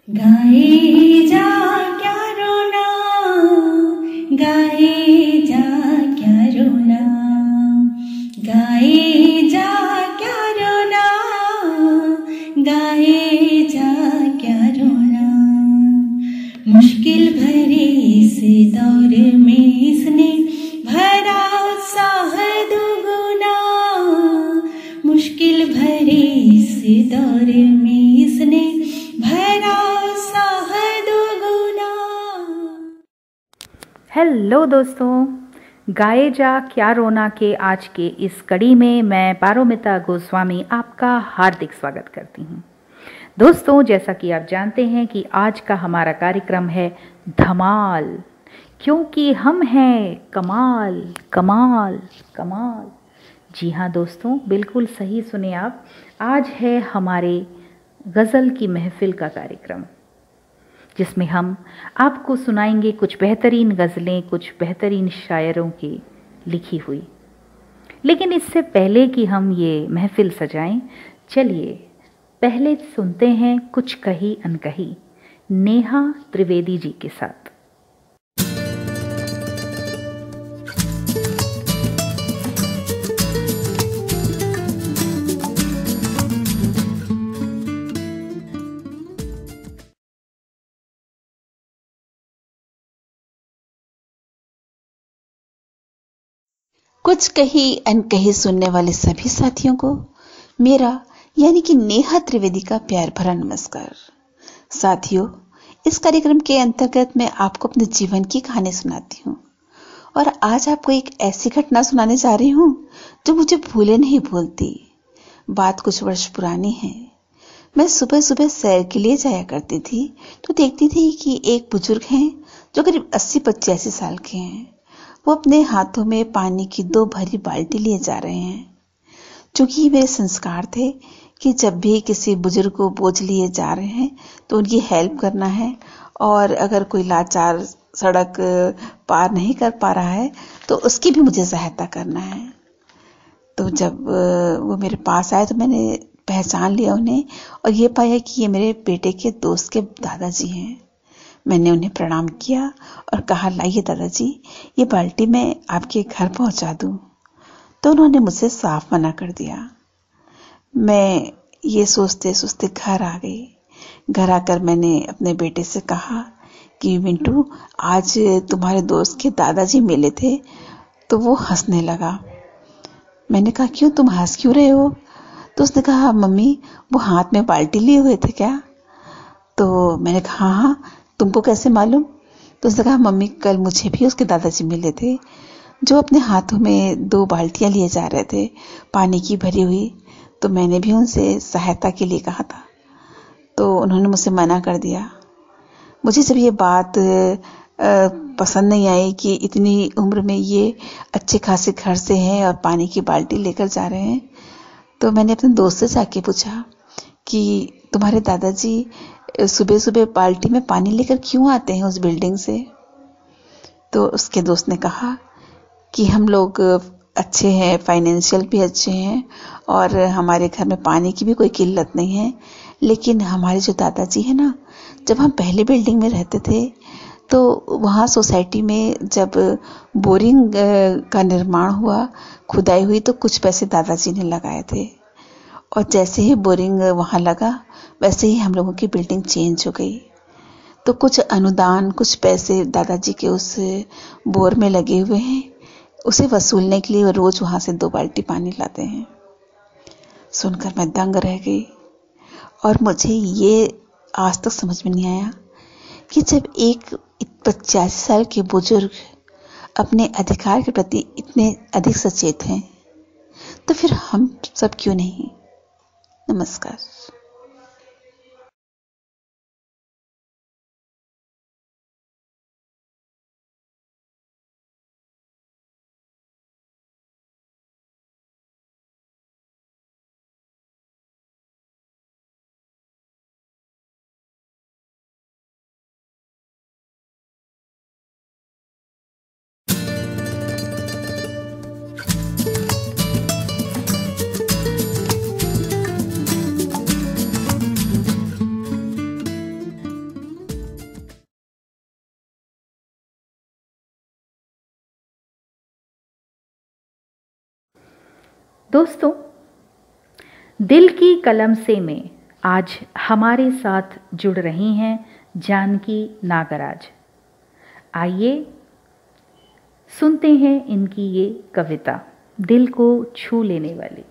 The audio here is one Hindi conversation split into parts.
गाए जा क्या रोना, गाए जा क्या रोना, गाए जा क्या रोना, गाए जा क्या रोना। मुश्किल भरे इस दौर में इसने भरा उत्साह दुगुना, मुश्किल भरे इस दौर में इसने भरा उत्साह दुगुना। हेलो दोस्तों, गाए जा क्या रोना के आज के इस कड़ी में मैं पारोमिता गोस्वामी आपका हार्दिक स्वागत करती हूँ। दोस्तों, जैसा कि आप जानते हैं कि आज का हमारा कार्यक्रम है धमाल, क्योंकि हम हैं कमाल कमाल कमाल। जी हाँ दोस्तों, बिल्कुल सही सुने आप। आज है हमारे गज़ल की महफिल का कार्यक्रम, जिसमें हम आपको सुनाएंगे कुछ बेहतरीन गज़लें, कुछ बेहतरीन शायरों की लिखी हुई। लेकिन इससे पहले कि हम ये महफिल सजाएं, चलिए पहले सुनते हैं कुछ कही अनकही नेहा त्रिवेदी जी के साथ। कुछ कही अनकही सुनने वाले सभी साथियों को मेरा यानी कि नेहा त्रिवेदी का प्यार भरा नमस्कार। साथियों, इस कार्यक्रम के अंतर्गत मैं आपको अपने जीवन की कहानी सुनाती हूँ और आज आपको एक ऐसी घटना सुनाने जा रही हूँ जो मुझे भूले नहीं भूलती। बात कुछ वर्ष पुरानी है। मैं सुबह सुबह सैर के लिए जाया करती थी तो देखती थी कि एक बुजुर्ग हैं जो करीब 80-85 साल के हैं। वो अपने हाथों में पानी की 2 भरी बाल्टी लिए जा रहे हैं। चूंकि मेरे संस्कार थे कि जब भी किसी बुजुर्ग को बोझ लिए जा रहे हैं तो उनकी हेल्प करना है, और अगर कोई लाचार सड़क पार नहीं कर पा रहा है तो उसकी भी मुझे सहायता करना है। तो जब वो मेरे पास आए तो मैंने पहचान लिया उन्हें और ये पाया कि ये मेरे बेटे के दोस्त के दादाजी हैं। मैंने उन्हें प्रणाम किया और कहा, लाइए दादाजी, ये बाल्टी मैं आपके घर पहुंचा दूं। तो उन्होंने मुझसे साफ मना कर दिया। मैं ये सोचते सोचते घर आ गई। घर आकर मैंने अपने बेटे से कहा कि मिंटू, आज तुम्हारे दोस्त के दादाजी मिले थे। तो वो हंसने लगा। मैंने कहा, क्यों, तुम हंस क्यों रहे हो? तो उसने कहा, मम्मी, वो हाथ में बाल्टी लिए हुए थे क्या? तो मैंने कहा, हाँ, तुमको कैसे मालूम? तो उसने कहा, मम्मी, कल मुझे भी उसके दादाजी मिले थे जो अपने हाथों में 2 बाल्टियां लिए जा रहे थे पानी की भरी हुई। तो मैंने भी उनसे सहायता के लिए कहा था, तो उन्होंने मुझसे मना कर दिया। मुझे जब ये बात पसंद नहीं आई कि इतनी उम्र में ये अच्छे खासे घर से हैं और पानी की बाल्टी लेकर जा रहे हैं, तो मैंने अपने दोस्त से जाके पूछा कि तुम्हारे दादाजी सुबह सुबह बाल्टी में पानी लेकर क्यों आते हैं उस बिल्डिंग से? तो उसके दोस्त ने कहा कि हम लोग अच्छे हैं, फाइनेंशियल भी अच्छे हैं और हमारे घर में पानी की भी कोई किल्लत नहीं है, लेकिन हमारे जो दादाजी है ना, जब हम पहले बिल्डिंग में रहते थे तो वहाँ सोसाइटी में जब बोरिंग का निर्माण हुआ, खुदाई हुई, तो कुछ पैसे दादाजी ने लगाए थे और जैसे ही बोरिंग वहाँ लगा वैसे ही हम लोगों की बिल्डिंग चेंज हो गई। तो कुछ अनुदान, कुछ पैसे दादाजी के उस बोर में लगे हुए हैं, उसे वसूलने के लिए वो रोज वहां से 2 बाल्टी पानी लाते हैं। सुनकर मैं दंग रह गई और मुझे ये आज तक समझ में नहीं आया कि जब एक 85 साल के बुजुर्ग अपने अधिकार के प्रति इतने अधिक सचेत हैं तो फिर हम सब क्यों नहीं। नमस्कार। दोस्तों, दिल की कलम से में आज हमारे साथ जुड़ रही हैं जानकी नागराज। आइए सुनते हैं इनकी ये कविता, दिल को छू लेने वाली।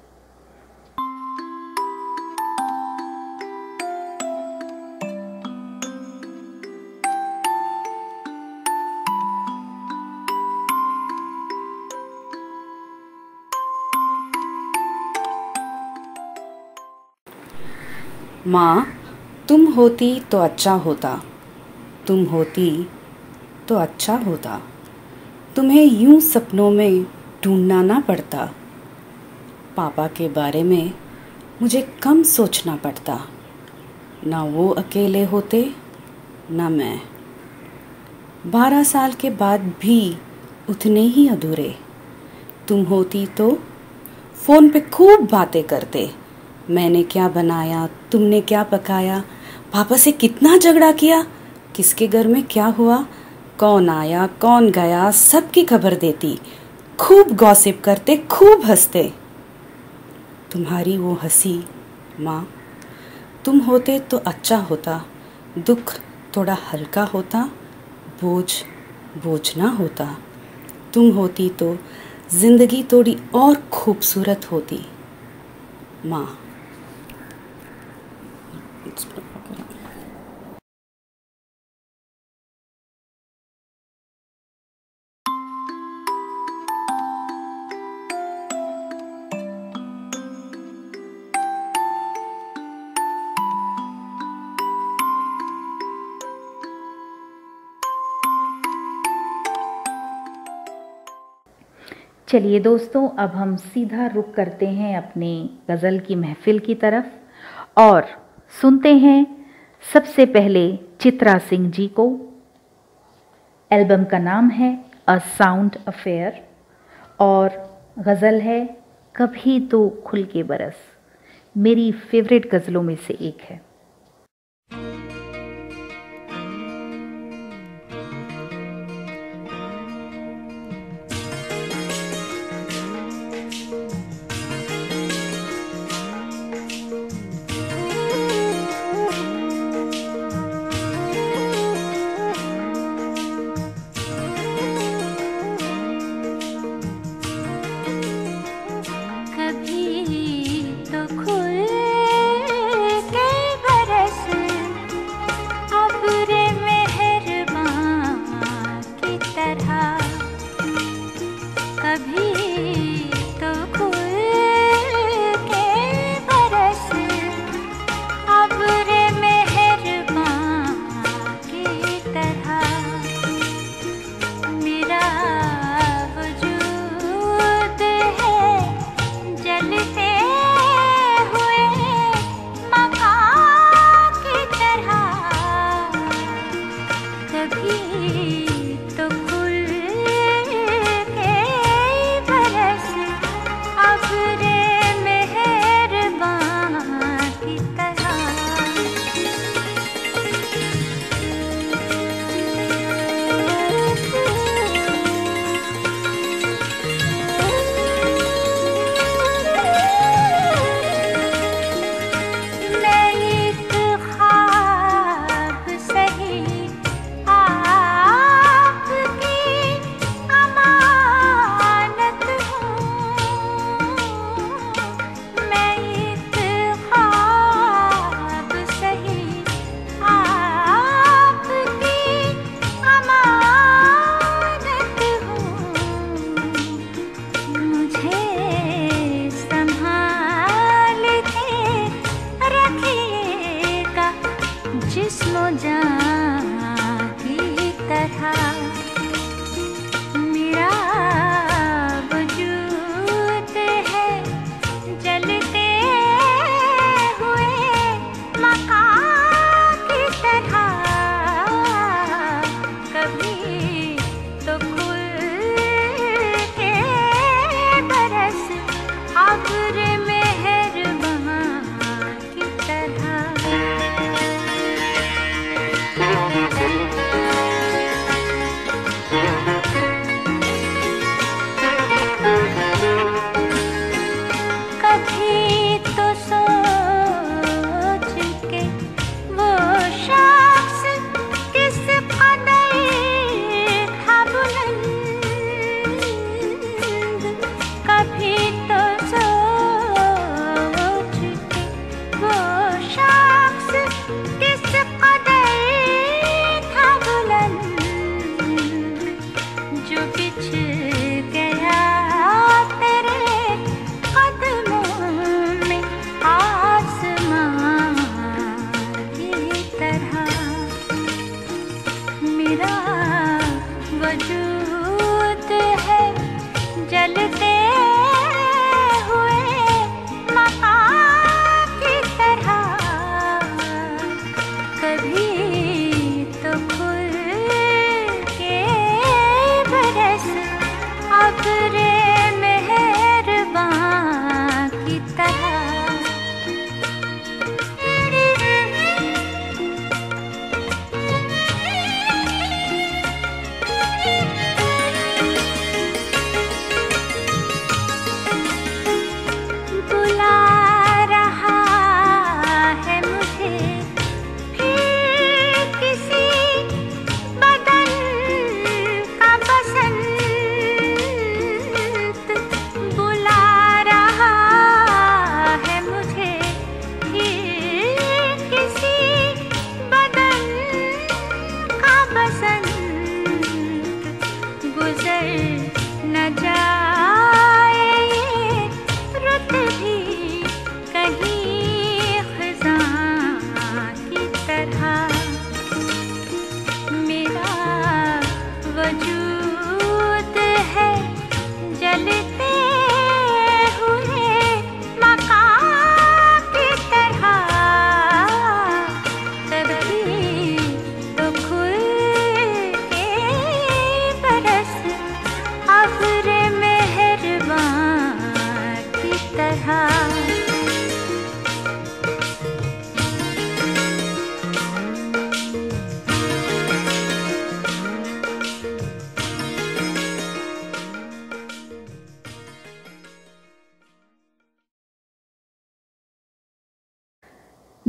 माँ, तुम होती तो अच्छा होता, तुम होती तो अच्छा होता। तुम्हें यूं सपनों में ढूंढना ना पड़ता। पापा के बारे में मुझे कम सोचना पड़ता। ना वो अकेले होते ना मैं। 12 साल के बाद भी उतने ही अधूरे। तुम होती तो फ़ोन पे खूब बातें करते। मैंने क्या बनाया, तुमने क्या पकाया, पापा से कितना झगड़ा किया, किसके घर में क्या हुआ, कौन आया कौन गया, सबकी खबर देती। खूब गॉसिप करते, खूब हंसते। तुम्हारी वो हंसी माँ, तुम होते तो अच्छा होता। दुख थोड़ा हल्का होता, बोझ ना होता। तुम होती तो जिंदगी थोड़ी और खूबसूरत होती माँ। चलिए दोस्तों, अब हम सीधा रुख करते हैं अपने गज़ल की महफिल की तरफ और सुनते हैं सबसे पहले चित्रा सिंह जी को। एल्बम का नाम है अ साउंड अफेयर और गज़ल है कभी तो खुल के बरस। मेरी फेवरेट गज़लों में से एक है।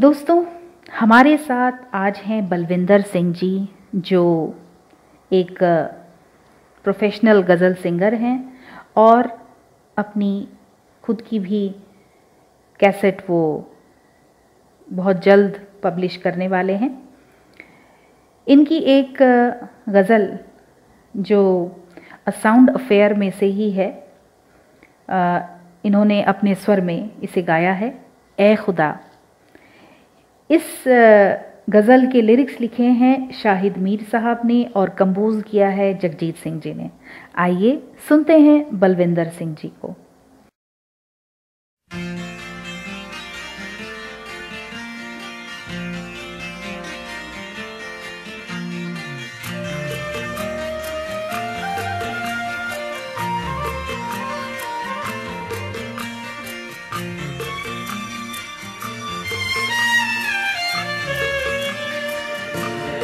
दोस्तों, हमारे साथ आज हैं बलविंदर सिंह जी, जो एक प्रोफेशनल गज़ल सिंगर हैं और अपनी खुद की भी कैसेट वो बहुत जल्द पब्लिश करने वाले हैं। इनकी एक गज़ल जो अ साउंड अफेयर में से ही है, इन्होंने अपने स्वर में इसे गाया है, ए खुदा। इस गज़ल के लिरिक्स लिखे हैं शाहिद मीर साहब ने और कंपोज किया है जगजीत सिंह जी ने। आइए सुनते हैं बलविंदर सिंह जी को।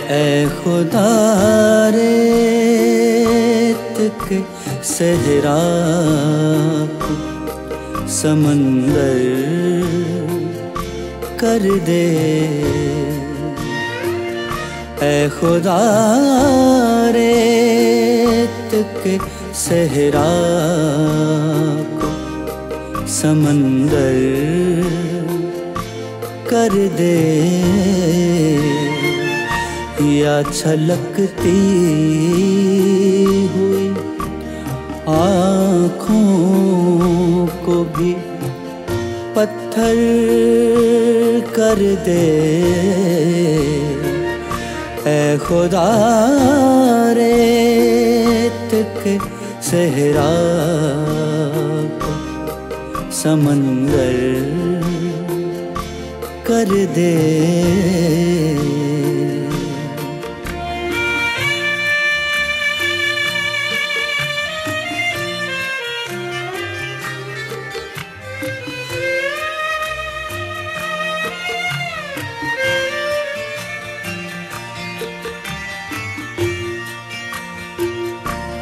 ऐ खुदा रेत के सहरा को समंदर कर दे, ऐ खुदा रेत के सहरा को समंदर कर दे, या छलकती हुई आँखों को भी पत्थर कर दे, ऐ खुदा रेत के सहरा को समंदर कर दे।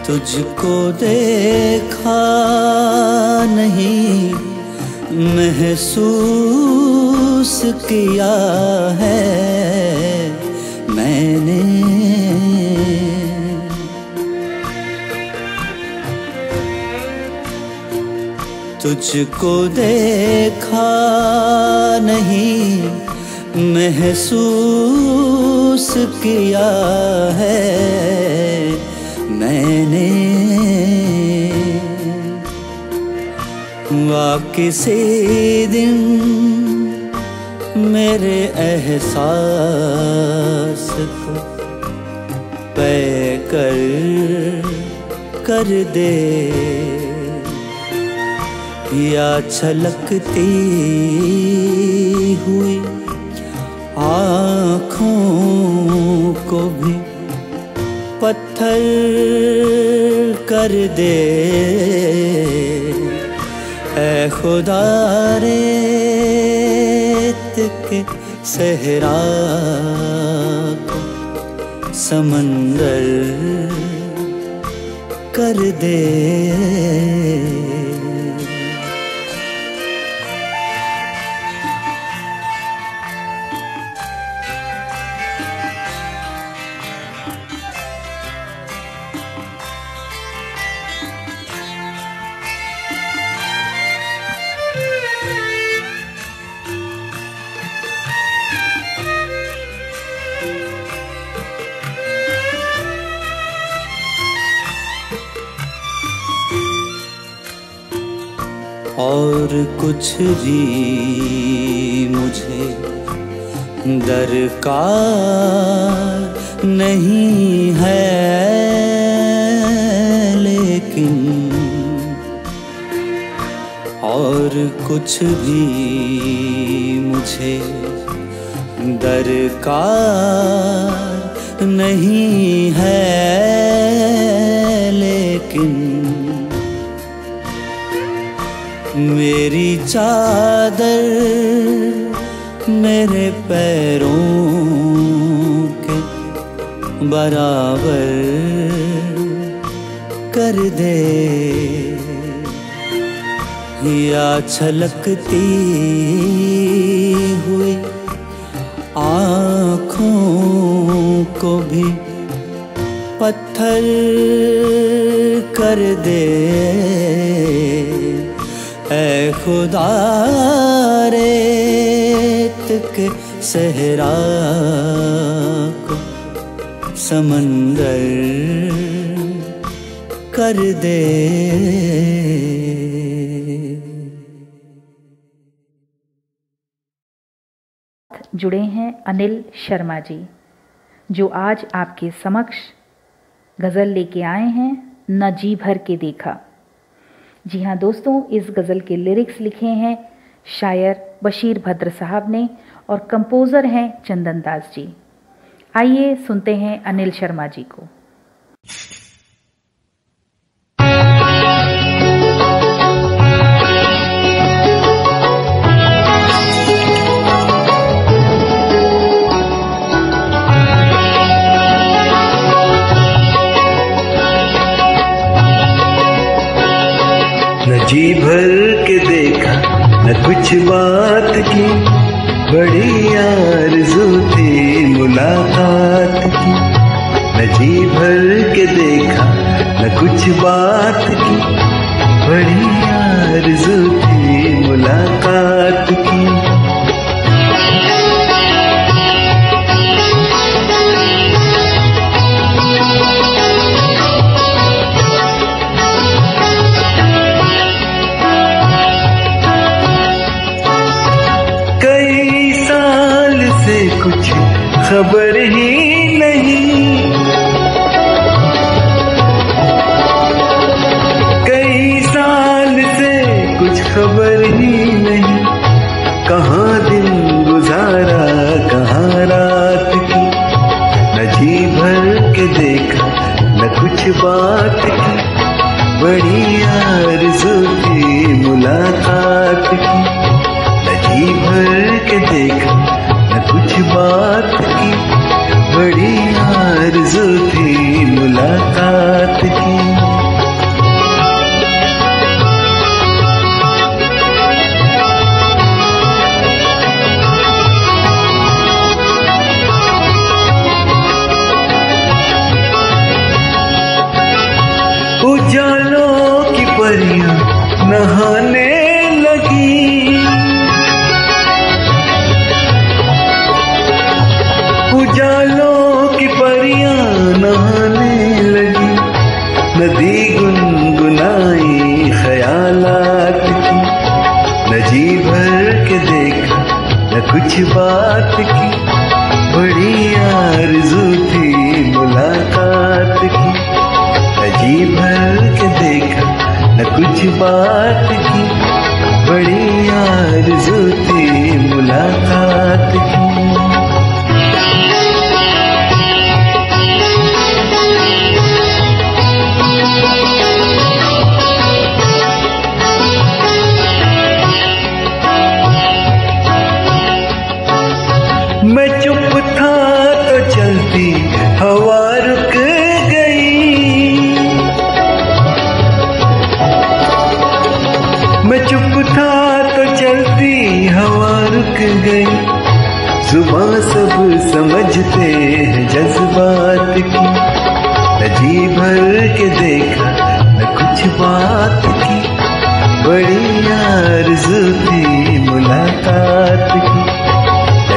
तुझको देखा नहीं महसूस किया है मैंने, तुझको देखा नहीं महसूस किया है मैंने, किसी दिन मेरे एहसास को पै कर दे, या छलकती हुई आँखों को भी पत्थर कर दे, ऐ खुदा रेत के सहरा को समंदर कर दे। और कुछ भी मुझे दरकार नहीं है, लेकिन और कुछ भी मुझे दरकार नहीं है, लेकिन मेरी चादर मेरे पैरों के बराबर कर दे, या छलकती हुई आँखों को भी पत्थर कर दे ऐ खुदा, रेत के सहरा को समंदर कर दे। जुड़े हैं अनिल शर्मा जी, जो आज आपके समक्ष गज़ल लेके आए हैं न जी भर के देखा। जी हाँ दोस्तों, इस गज़ल के लिरिक्स लिखे हैं शायर बशीर भद्र साहब ने और कंपोज़र हैं चंदन दास जी। आइए सुनते हैं अनिल शर्मा जी को। न जी भर के देखा न कुछ बात की, बड़ी आरज़ू थी मुलाकात की। न जी भर के देखा न कुछ बात की, बड़ी आरज़ू थी मुलाकात की। कुछ खबर ही नहीं, कई साल से कुछ खबर ही नहीं। कहाँ दिन गुजारा कहाँ रात की, न जी भर के देखा न कुछ बात की, बड़ी आरज़ू थी मुलाकात की। न जी भर के देखा कुछ बात की, बड़ी आरज़ू थी मुलाकात की। उजालों की परियां नहाने लगी, उजालों की परियां नहाने लगी। नदी गुनगुनाई ख्यालात की, न जी भर के देखा न कुछ बात की, बड़ी आरज़ू थी मुलाकात की। न जी भर के देखा न कुछ बात की, बड़ी आरज़ू थी मुलाकात की। मैं चुप था तो चलती हवा रुक गई, मैं चुप था तो चलती हवा रुक गई। जुबां सब समझते हैं जज्बात की, न जी भर के देखा न कुछ बात की, बड़ी आरज़ू थी मुलाकात की।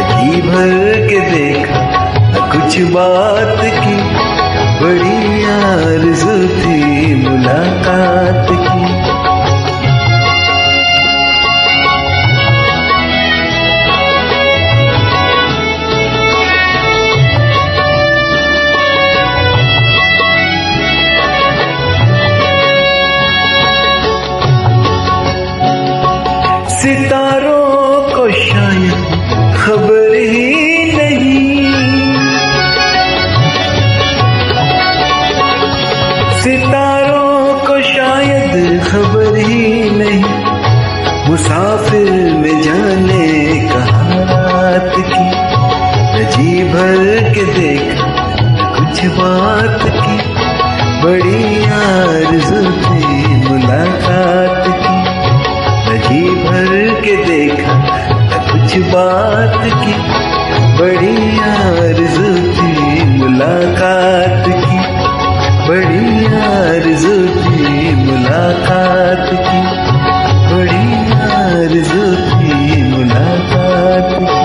जी भर के देखा न कुछ बात की, बड़ी आरज़ू थी मुलाकात की। सितारों को शायद खबर ही नहीं, सितारों को शायद खबर ही नहीं। मुसाफिर में जाने कहाँ रात की, न जी भर के देखा कुछ बात की, बड़ी आरज़ू थी मुलाकात की। न जी भर के देखा कुछ बात की, बड़ी आरज़ू थी मुलाकात की, बड़ी आरज़ू थी मुलाकात की, बड़ी आरज़ू थी मुलाकात की।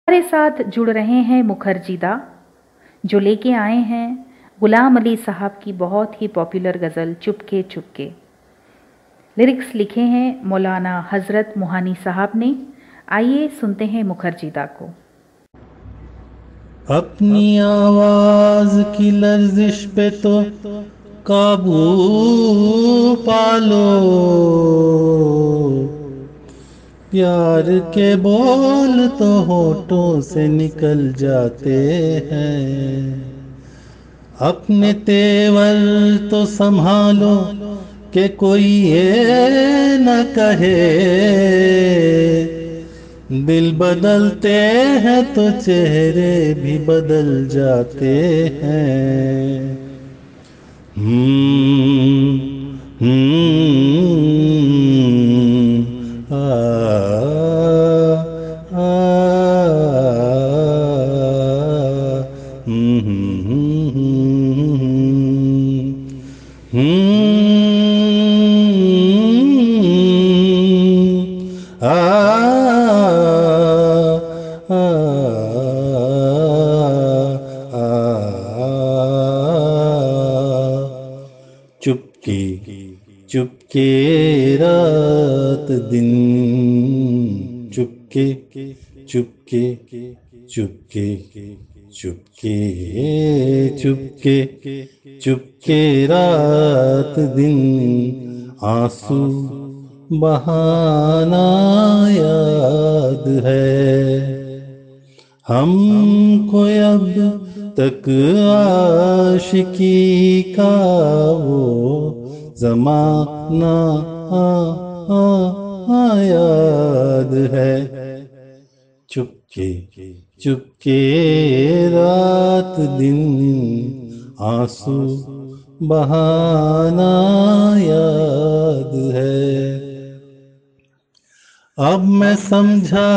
हमारे साथ जुड़ रहे हैं मुखर्जी दा, जो लेके आए हैं गुलाम अली साहब की बहुत ही पॉपुलर गज़ल चुपके चुपके। लिरिक्स लिखे हैं मौलाना हज़रत मोहानी साहब ने। आइए सुनते हैं मुखर्जी दा को। अपनी आवाज की लर्जिश पे तो काबू पालो, प्यार के बोल तो होठों से निकल जाते हैं, अपने तेवर तो संभालो कि कोई ये न कहे, दिल बदलते हैं तो चेहरे भी बदल जाते हैं। चुपके चुपके रात दिन, चुपके चुपके चुपके चुपके चुपके चुपके रात दिन, आंसू बहाना याद है हमको अब तक आशिकी का वो ज़माना याद है। चुपके चुपके रात दिन, आंसू बहाना याद है। अब मैं समझा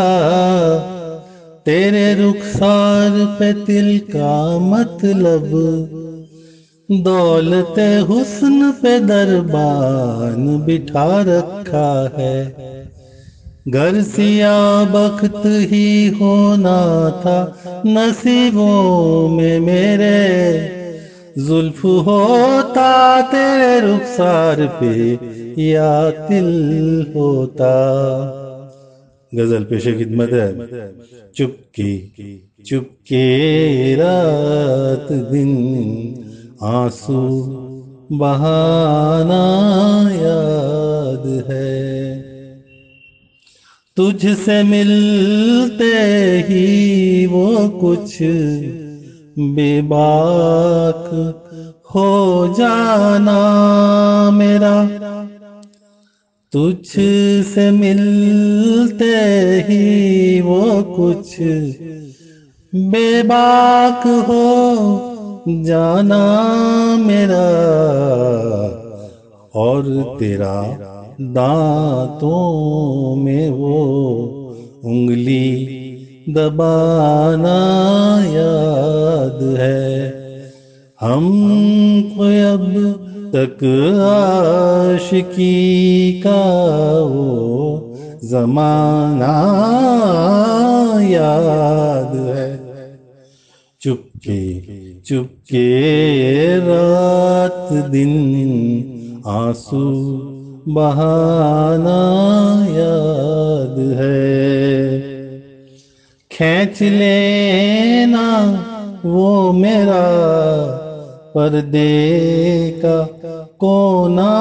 तेरे रुखसार पे तिल का मतलब, दौलते हुस्न पे दरबान बिठा रखा है। घर सिया बख्त ही होना था नसीबों में मेरे, जुल्फ होता तेरे रुखसार पे या तिल होता। गजल पेशे खिदमत है। चुपके चुपके रात दिन, आंसू बहाना याद है। तुझसे मिलते ही वो कुछ बेबाक हो जाना मेरा, तुझसे मिलते ही वो कुछ बेबाक हो जाना मेरा, और तेरा दांतों में वो उंगली दबाना याद है। हमको अब तक आशिकी का वो ज़माना याद है। चुपके चुपके रात दिन, आंसू बहाना याद है। खींच लेना वो मेरा पर्दे का कोना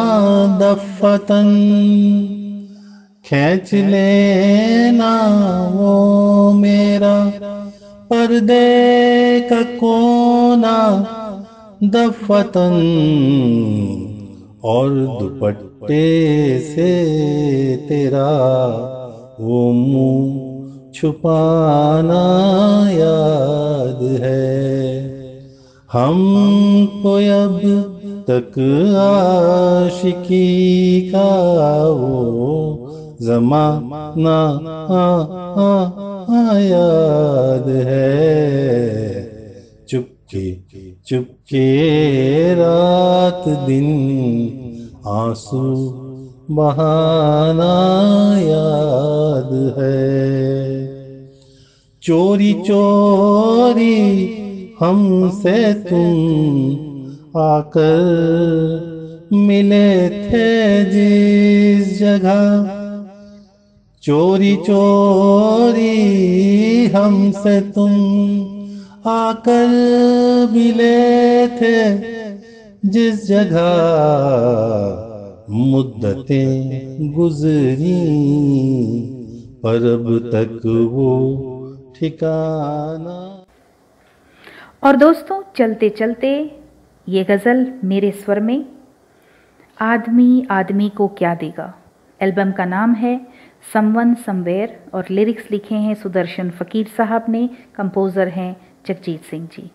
दफतन, खींच लेना वो मेरा पर्दे का कोना दफतन, और दुपट्टे से तेरा वो मुंह छुपाना याद है। हमको अब तक आशिकी का वो ज़माना याद है। चुपके चुपके रात दिन आंसू बहाना याद है। चोरी चोरी हमसे तुम आकर मिले थे जिस जगह, चोरी चोरी हमसे तुम आकर मिले थे जिस जगह, मुद्दतें गुजरी पर अब तक वो ठिकाना। और दोस्तों चलते चलते ये गज़ल मेरे स्वर में, आदमी आदमी को क्या देगा। एल्बम का नाम है समवन समवेयर और लिरिक्स लिखे हैं सुदर्शन फ़कीर साहब ने, कंपोज़र हैं जगजीत सिंह जी।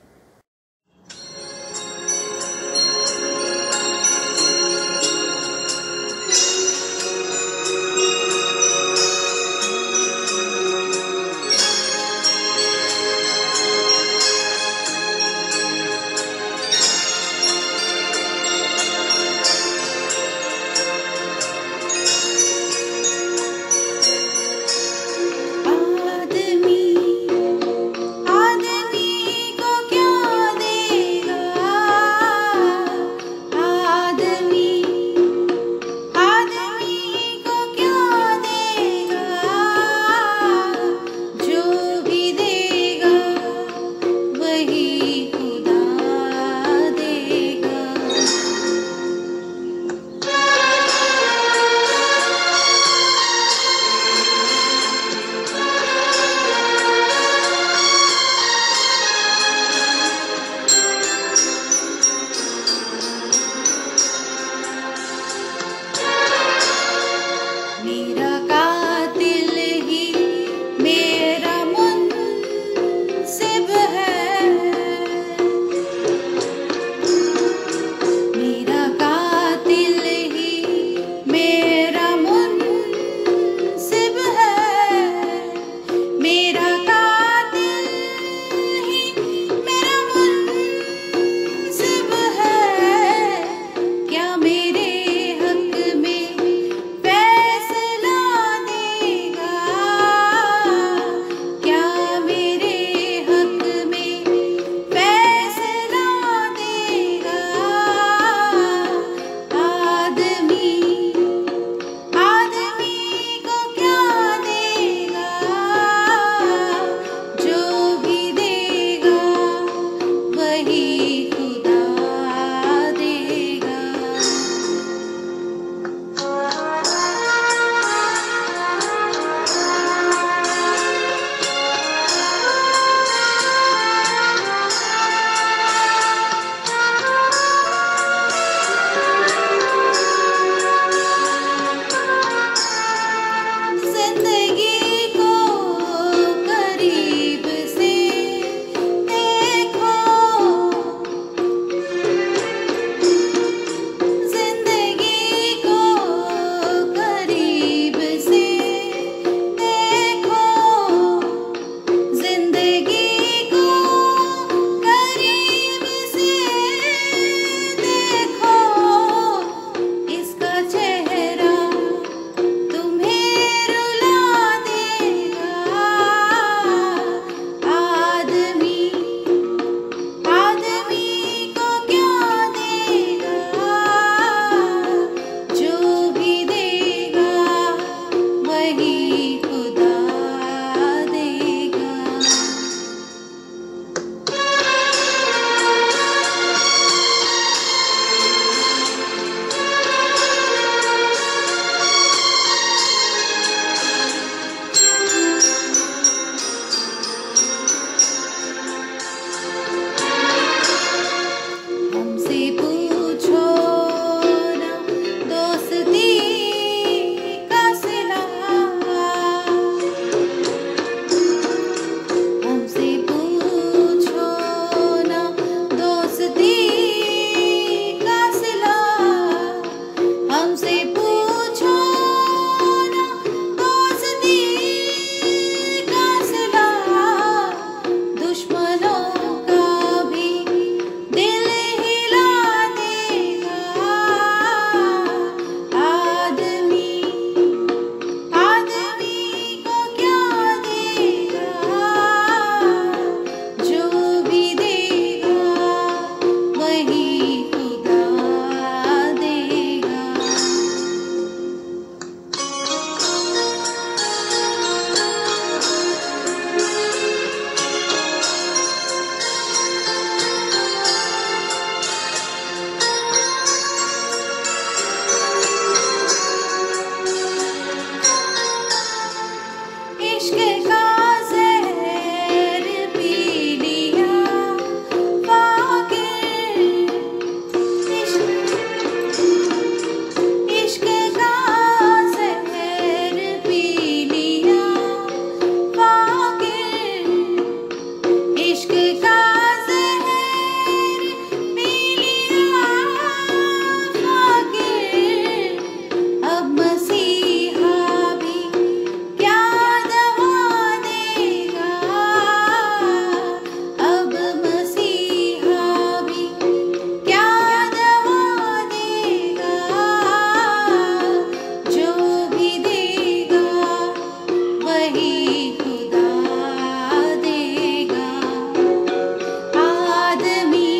इश्क का जहर पी लिया फाकिर, इश्क का जहर पी लिया फाकिर, इश्क का जहर पी लिया फाकिर। अब मसीहा भी क्या दवा देगा, अब मसीहा भी क्या दवा देगा, जो भी देगा वही खुदा देगा। आदमी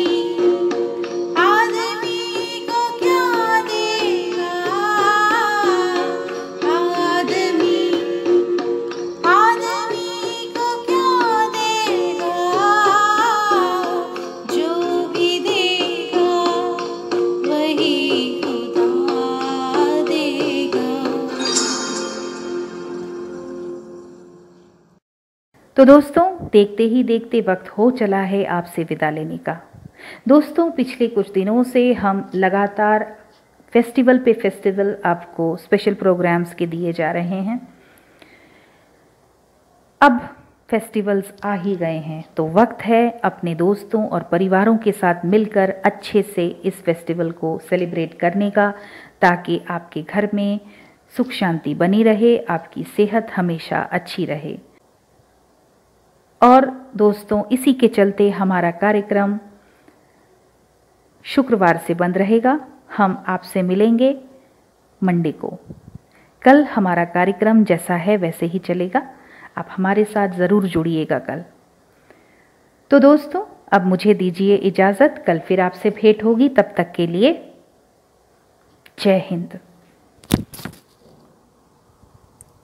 आदमी को क्या देगा, आदमी आदमी को क्या देगा, जो भी देगा वही खुदा देगा। तो दोस्तों, देखते ही देखते वक्त हो चला है आपसे विदा लेने का। दोस्तों, पिछले कुछ दिनों से हम लगातार फेस्टिवल पे फेस्टिवल आपको स्पेशल प्रोग्राम्स के दिए जा रहे हैं। अब फेस्टिवल्स आ ही गए हैं, तो वक्त है अपने दोस्तों और परिवारों के साथ मिलकर अच्छे से इस फेस्टिवल को सेलिब्रेट करने का, ताकि आपके घर में सुख शांति बनी रहे, आपकी सेहत हमेशा अच्छी रहे। और दोस्तों, इसी के चलते हमारा कार्यक्रम शुक्रवार से बंद रहेगा। हम आपसे मिलेंगे मंडे को। कल हमारा कार्यक्रम जैसा है वैसे ही चलेगा, आप हमारे साथ ज़रूर जुड़िएगा कल। तो दोस्तों, अब मुझे दीजिए इजाज़त, कल फिर आपसे भेंट होगी। तब तक के लिए जय हिंद।